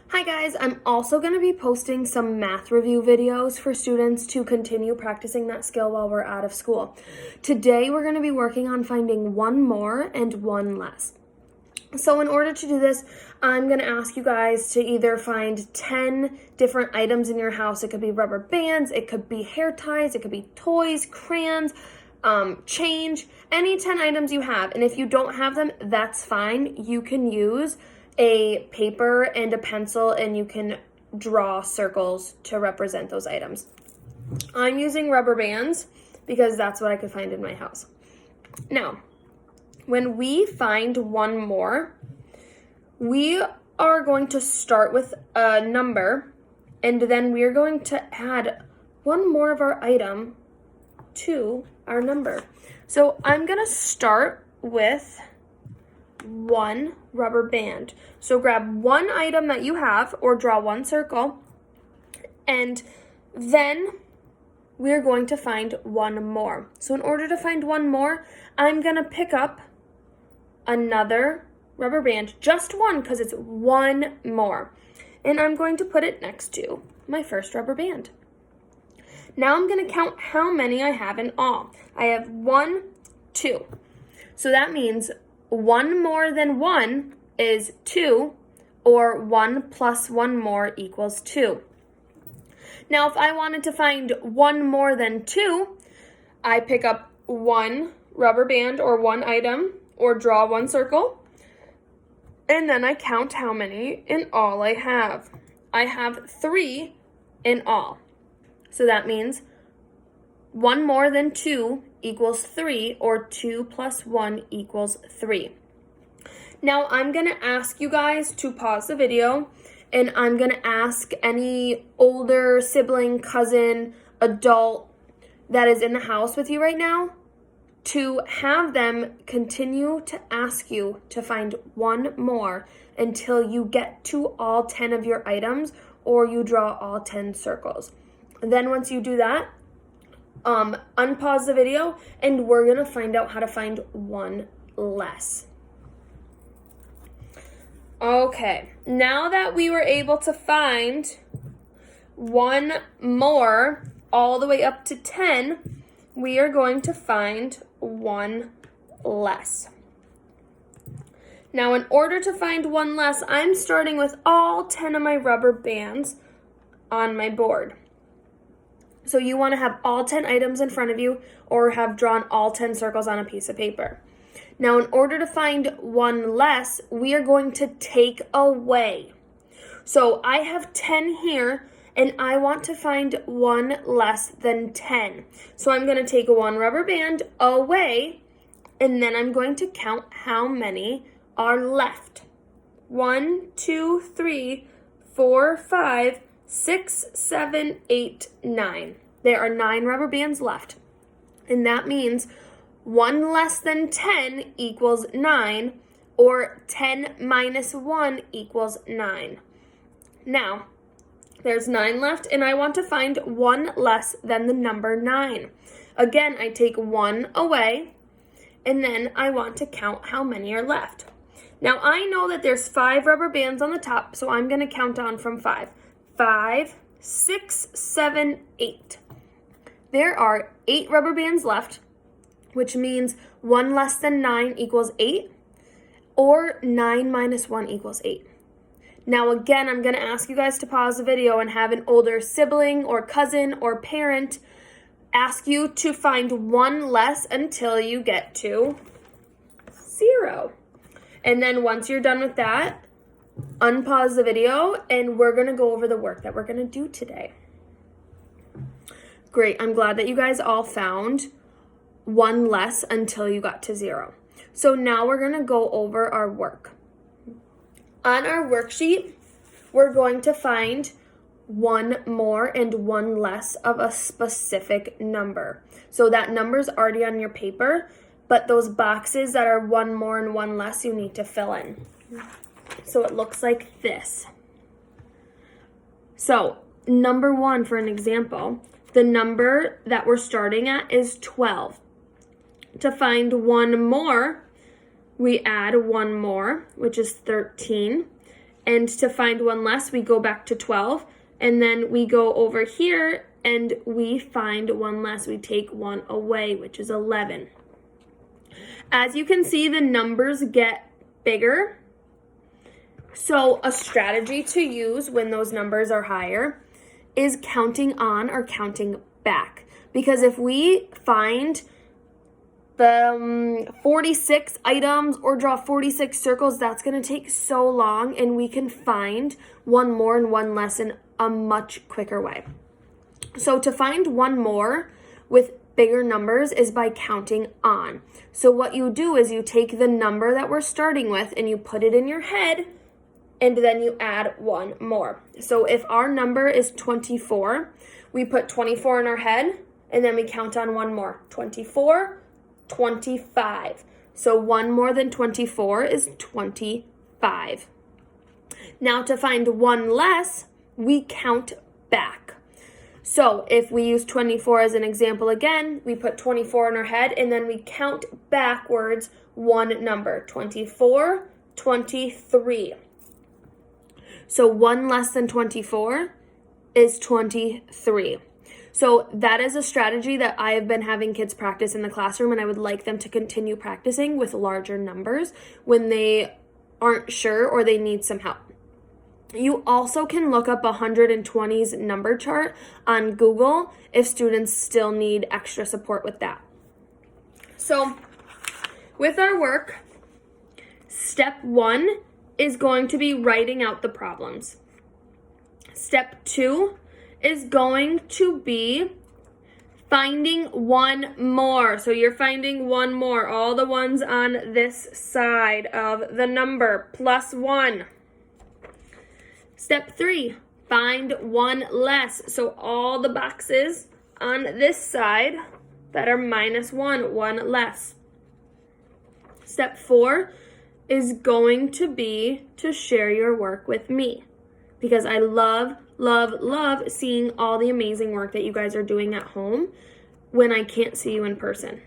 Hi guys, I'm also going to be posting some math review videos for students to continue practicing that skill while we're out of school. Today we're going to be working on finding one more and one less. So in order to do this, I'm going to ask you guys to either find 10 different items in your house. It could be rubber bands, it could be hair ties, it could be toys, crayons, change, any 10 items you have. And if you don't have them, that's fine. You can use a paper and a pencil and you can draw circles to represent those items. I'm using rubber bands because that's what I could find in my house. Now, when we find one more, we are going to start with a number and then we're going to add one more of our item to our number. So I'm going to start with one rubber band. So grab one item that you have or draw one circle, and then we're going to find one more. So in order to find one more, I'm going to pick up another rubber band, just one because it's one more, and I'm going to put it next to my first rubber band. Now I'm going to count how many I have in all. I have 1, 2. So that means one more than one is 2, or 1 plus one more equals 2. Now, if I wanted to find one more than 2, I pick up one rubber band or one item or draw one circle, and then I count how many in all I have. I have 3 in all. So that means one more than 2 equals 3, or 2 plus 1 equals 3. Now I'm going to ask you guys to pause the video, and I'm going to ask any older sibling, cousin, adult that is in the house with you right now to have them continue to ask you to find one more until you get to all 10 of your items or you draw all 10 circles. Then once you do that, unpause the video and we're going to find out how to find one less. Okay, now that we were able to find one more all the way up to 10, we are going to find one less. Now, in order to find one less, I'm starting with all 10 of my rubber bands on my board. So you want to have all 10 items in front of you or have drawn all 10 circles on a piece of paper. Now, in order to find one less, we are going to take away. So I have 10 here, and I want to find one less than 10. So I'm going to take one rubber band away, and then I'm going to count how many are left. 1, 2, 3, 4, 5, 6, 7, 8, 9. There are 9 rubber bands left. And that means 1 less than 10 equals 9, or 10 minus 1 equals 9. Now, there's 9 left, and I want to find one less than the number 9. Again, I take 1 away, and then I want to count how many are left. Now, I know that there's 5 rubber bands on the top, so I'm going to count down from 5. 5, 6, 7, 8. There are 8 rubber bands left, which means 1 less than 9 equals 8, or 9 minus 1 equals 8. Now, again, I'm going to ask you guys to pause the video and have an older sibling or cousin or parent ask you to find one less until you get to 0. And then once you're done with that, unpause the video, and we're going to go over the work that we're going to do today. Great. I'm glad that you guys all found one less until you got to 0. So now we're going to go over our work. On our worksheet, we're going to find one more and one less of a specific number. So that number's already on your paper, but those boxes that are one more and one less, you need to fill in. So it looks like this. So number 1, for an example, the number that we're starting at is 12. To find one more, we add one more, which is 13. And to find one less, we go back to 12. And then we go over here and we find one less. We take one away, which is 11. As you can see, the numbers get bigger. So a strategy to use when those numbers are higher is counting on or counting back. Because if we find the 46 items or draw 46 circles, that's going to take so long, and we can find one more and one less in a much quicker way. So to find one more with bigger numbers is by counting on. So what you do is you take the number that we're starting with and you put it in your head, and then you add one more. So if our number is 24, we put 24 in our head, and then we count on one more. 24, 25. So one more than 24 is 25. Now to find one less, we count back. So if we use 24 as an example again, we put 24 in our head and then we count backwards one number. 24, 23. So one less than 24 is 23. So that is a strategy that I have been having kids practice in the classroom, and I would like them to continue practicing with larger numbers when they aren't sure or they need some help. You also can look up 120's number chart on Google if students still need extra support with that. So with our work, step 1 is going to be writing out the problems. Step 2 is going to be finding one more. So you're finding one more, all the ones on this side of the number, plus 1. Step 3, find one less. So all the boxes on this side that are minus 1, one less. Step 4 is going to be to share your work with me, because I love seeing all the amazing work that you guys are doing at home when I can't see you in person.